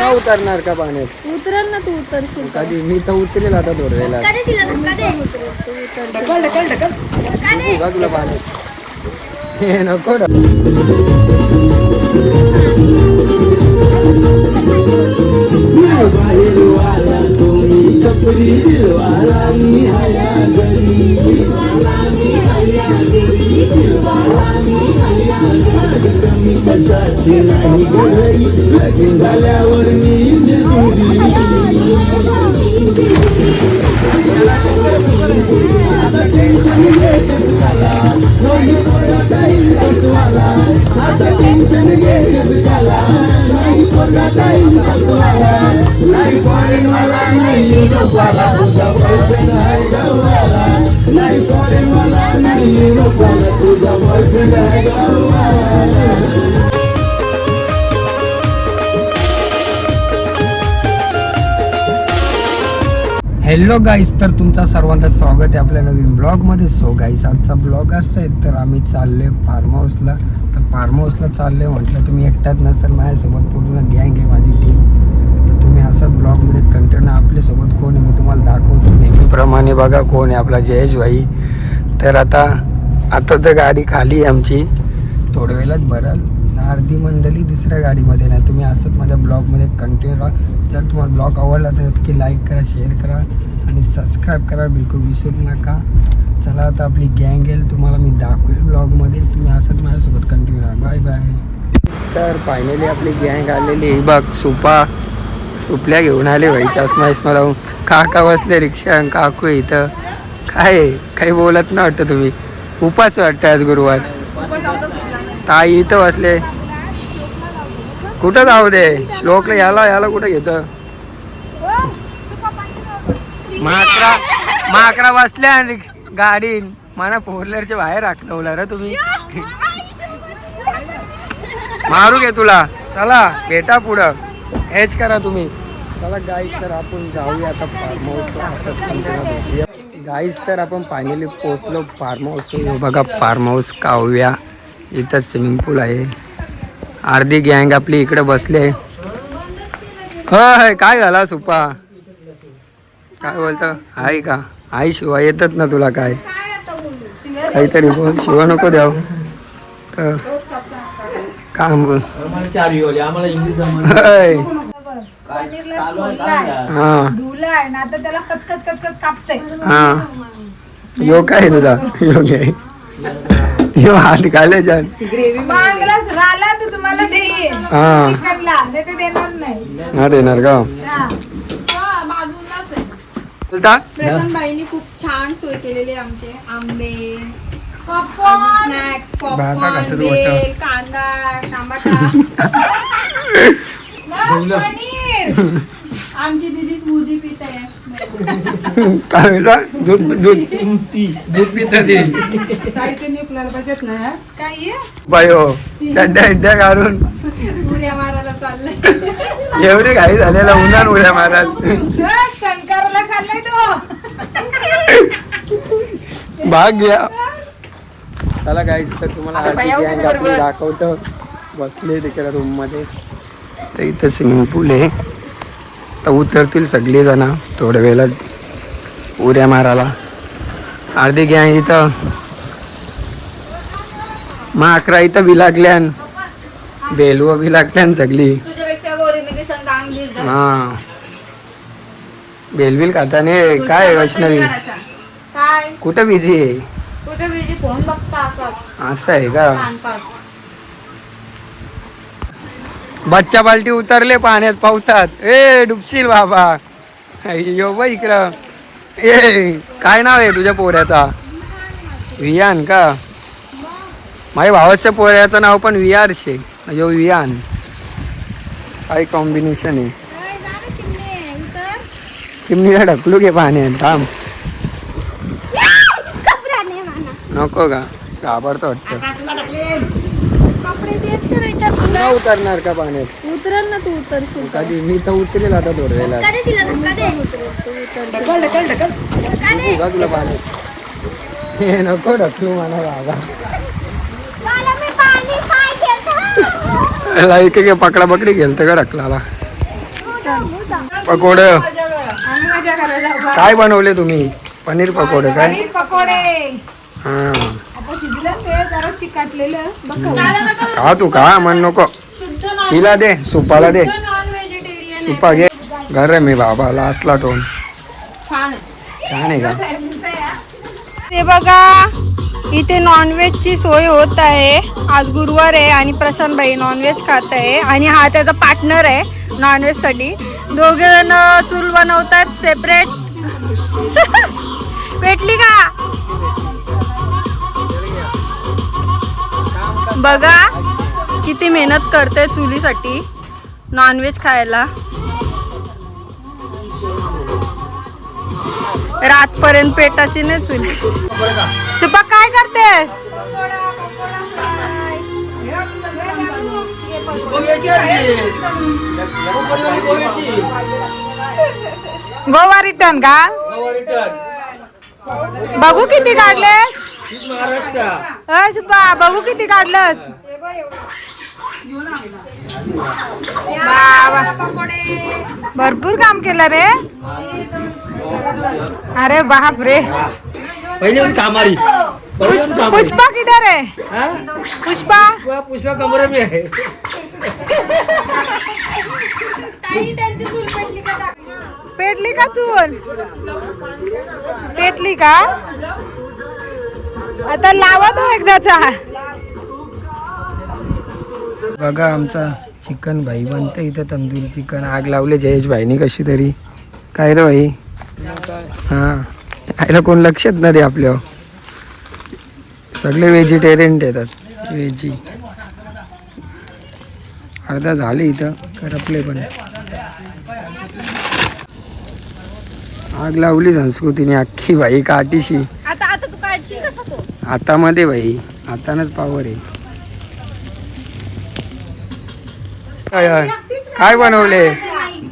ना उतरणार का पाण्यात? उतरल ना, तू उतरशील कधी? मी तर उतरेल आता थोड्या वेळेला. का तुला पाण्यात हे नको ना. झाल्यावर हॅलो गाईस, तर तुमचं सर्वांचं स्वागत आहे आपल्या नवीन ब्लॉगमध्ये. सो गाईस, आजचा ब्लॉग असा आहे, तर आम्ही चालले फार्म हाऊसला. तर फार्म हाऊसला चालले म्हटलं तुम्ही एकटाच नसेल, माझ्यासोबत पूर्ण गँग आहे माझी टीम. तर तुम्ही असं ब्लॉगमध्ये कंटिन्यू आपल्यासोबत कोण आहे मी तुम्हाला दाखवतो नेहमीप्रमाणे. बघा कोण आहे आपला जयेश भाई. तर आता तर गाडी खाली आहे आमची, थोड्या वेळात भरल. अर्धी मंडळी दुसऱ्या गाडीमध्ये नाही. तुम्ही असंच माझ्या ब्लॉगमध्ये कंटिन्यू राहा. जर तुम्हाला ब्लॉग आवडला तर नक्की लाईक करा, शेअर करा आणि सबस्क्राईब करा, बिलकुल विसरू नका. चला आता आपली गँग येईल, तुम्हाला मी दाखवेल ब्लॉगमध्ये. तुम्ही असंच माझ्यासोबत कंटिन्यू राहा. Bye bye. तर फायनली आपली गँग आलेली आहे. बघ सुपल्या घेऊन आले भाई, चष्मा इस्मा लावून. काका बसले रिक्षा, काकू इथं. काय काही बोलत नाही वाटतं तुम्ही? उपास वाटतं आज गुरुवार. ताई इथं बसले. कुठं जाऊ दे, श्लोकला याला कुठं घेतं? माकरा बसल्या गाडीन. मला फोर व्हीलरच्या बाहेर राखलं रे तुम्ही. मारू घे तुला. चला भेटा पुढं, हेच करा तुम्ही. चला गाईस, तर आपण जाऊया आता फार्म हाऊसला. गाईस, तर आपण फायनली पोहोचलो फार्म हाऊस. बघा फार्म हाऊस काव्या. इथं स्विमिंग पूल आहे. अर्धी गँग आपली इकडे बसले. होय, काय झाला सुपा? काय बोलतो? आहे का? आई शिवा येतात ना तुला? काय काहीतरी बोल. शिवा नको द्याव तर काम बोल. यो काय तुझा योग्य आहे. यो हात घाले छान. हा देणार का? प्रसन्नबाईंनी खूप छान सोय केलेली आहे. आमचे आंबे, स्नॅक्स, पॉपकॉर्न, बेल, कांदा, टमाटा, आमची दीदी स्मूदी पित आहे. काय दूध पित बाई हो. चड्ड्या घालून उड्या मारायला चाललंय. एवढी घाई झालेला उन्हान उड्या माराल. भाग घ्या. चला गाईस, तर तुम्हाला दाखवतो. बसले तिकडे रूम मध्ये. तर इथं स्विमिंग पूल आहे. तर उतरतील सगळे जण थोड्या वेळेला उड्या मारायला. अर्धी गँग इथं. माकरा इथं बी लागल्यान, बेलव बी लागल्यान सगळी. हा, बेलबिल खाताने. काय वैष्णवी कुठं बिझी आहे? फोन बघता असं आहे का? बच्चा बालटी उतरले पाण्यात पावतात. ए डुबशील बाबा. यो बाई इकडं. ए काय नाव आहे तुझ्या पोऱ्याचा? वियान का? माझ्या भावाच्या पोऱ्याचं नाव पण वियार शे. यो वियान. काय कॉम्बिनेशन आहे. चिमणीला ढकलू घे पाण्यात. थांब. नको का? घाबरतो वाटतं. उतरणार का पाण्यात? उतरल ना, तू उतरशील. कधी? मी तर उतरेल आता थोड्या वेळेला. का तुला पाण्यात हे नको ढकलू मला बाबा. एक पकडा पकडी गेलत का ढकलाला. पकोडे आम्ही मजा करायला काय बनवले तुम्ही? पनीर पकोडे काय? पनीर पकोडे हा आता शिजलं ते जरा चिकटलेलं बघ खा तू खा म्हण नको. शुद्ध नॉन तिला दे सुपाला दे. नॉन व्हेजिटेरियन सुपा घे. घर आहे मी बाबा लास्टला टोन छान छान आहे का? ते बघा इथे नॉनव्हेजची सोय होत आहे. आज गुरुवार आहे आणि प्रशांत भाई नॉनव्हेज खात आहे आणि हा त्याचा पार्टनर आहे नॉनव्हेज साठी. दोघे जण चूल बनवतात सेपरेट. पेटली का बघा किती मेहनत करते चुलीसाठी नॉनव्हेज खायला. रातपर्यंत पेटाची नाही चुली. सुपा काय करतेस? गोवा रिटर्न का? बघू किती काढलेस? सुपा बघू किती काढलंस? भरपूर काम केलं रे. अरे बाप रे. पुष्पा किधर है? पुष्पा पुष्पा कमरे में है. पेटली का चूल? पेटली का? आता लावा तो एकदाचा. बघा आमचा चिकन भाई बनतं इथं तंदुरी चिकन. आग लावले जयेश भाईनी कशी तरी. काय रे भाई? हा आयला कोण लक्षात ना दे आपल्यावर. सगळे व्हेजिटेरियन येतात व्हेजी. अर्धा झाले इथं करपले पण. आग लावली संस्कृतीने अख्खी भाई काठीशी. आता तू काढशील कसा तो? हातामध्ये भाई हातानच पावर आहे. काय काय बनवले?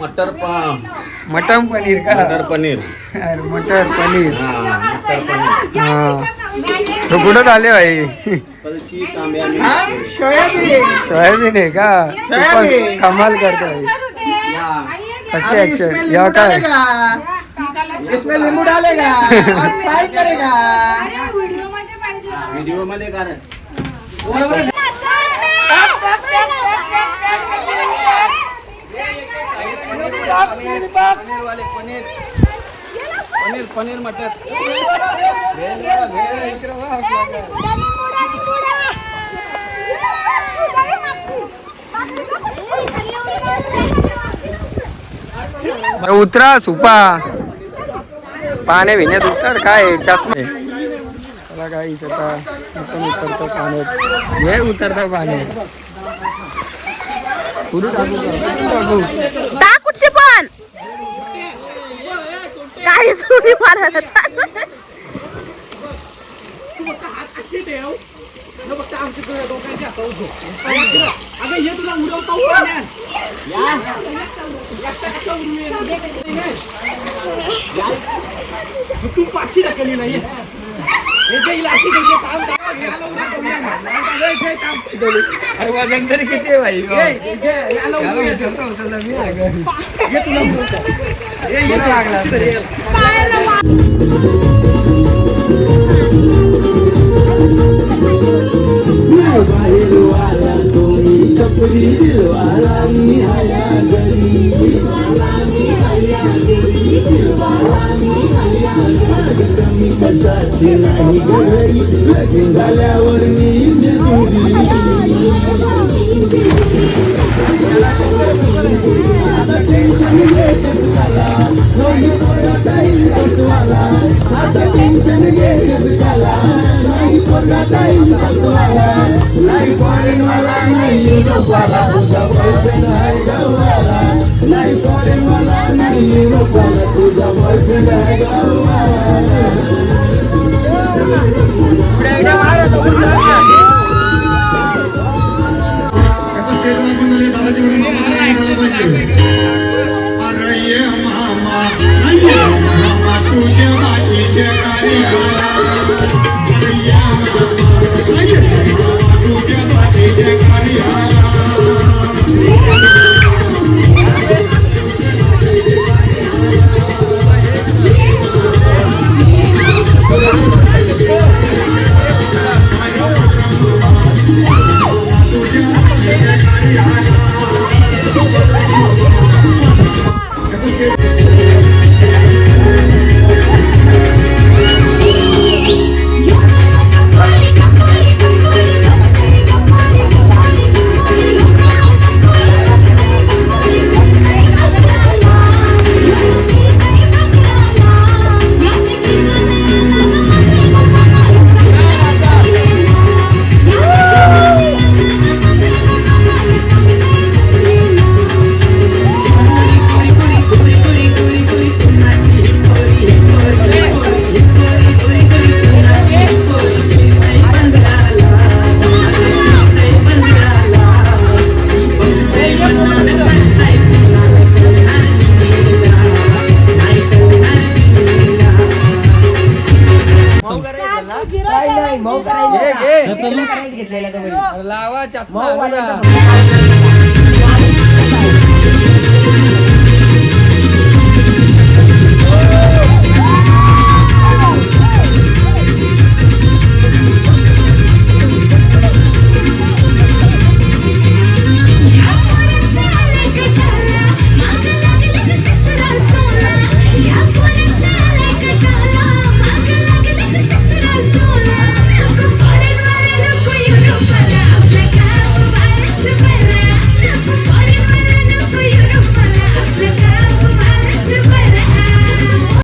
मटर पाम. मटन पनीर का? मटर पनीर. अरे मटर पनीर. मटर पनीर. हा तो कुठं आले भाई? कलशी तांब्याने. सोयाबीन आहे का? तू पण कमाल करतो भाई. कसली ऍक्शन या काय? इसमें नींबू डालेगा और फ्राई करेगा. व्हिडिओ मध्ये काय? पनीर वाले पनीर पनीर पनीर मटर. उतरा सुपा पाण्या भिण्यात उतर. काय चष्मे त्याला काय इथं उतरतो पाण्यात. हे उतरतो पाण्यात. कुठची पण काही चोरी मारायला तू पाठी टाकली नाही. अरे वजन तरी किती आहे भाई? वाला कोणी चपली दिलवाला मी आया घरी. कमी कशाची नाही घरी. लगीन झाल्यावर मी आता टेन्शन घेतच झाला. नाही पोरगा काही बसवाला. आता टेन्शन घेतच झाला. नाही पोरगा काही बसवाला. नाही फॉरेनवाला नाही युरोपवाला. तुझा बॉयफ्रेंड आहे गाववाला. नाही फॉरेनवाला नाही युरोपवाला. तुझा बॉयफ्रेंड आहे गाववाला. अरे ये मामा ये मामा तुझ्या माझी तुझ्या माझी घेतलेला तो बैल. लावा चष्मा मऊ आणू वाल्याचा ना. बैल.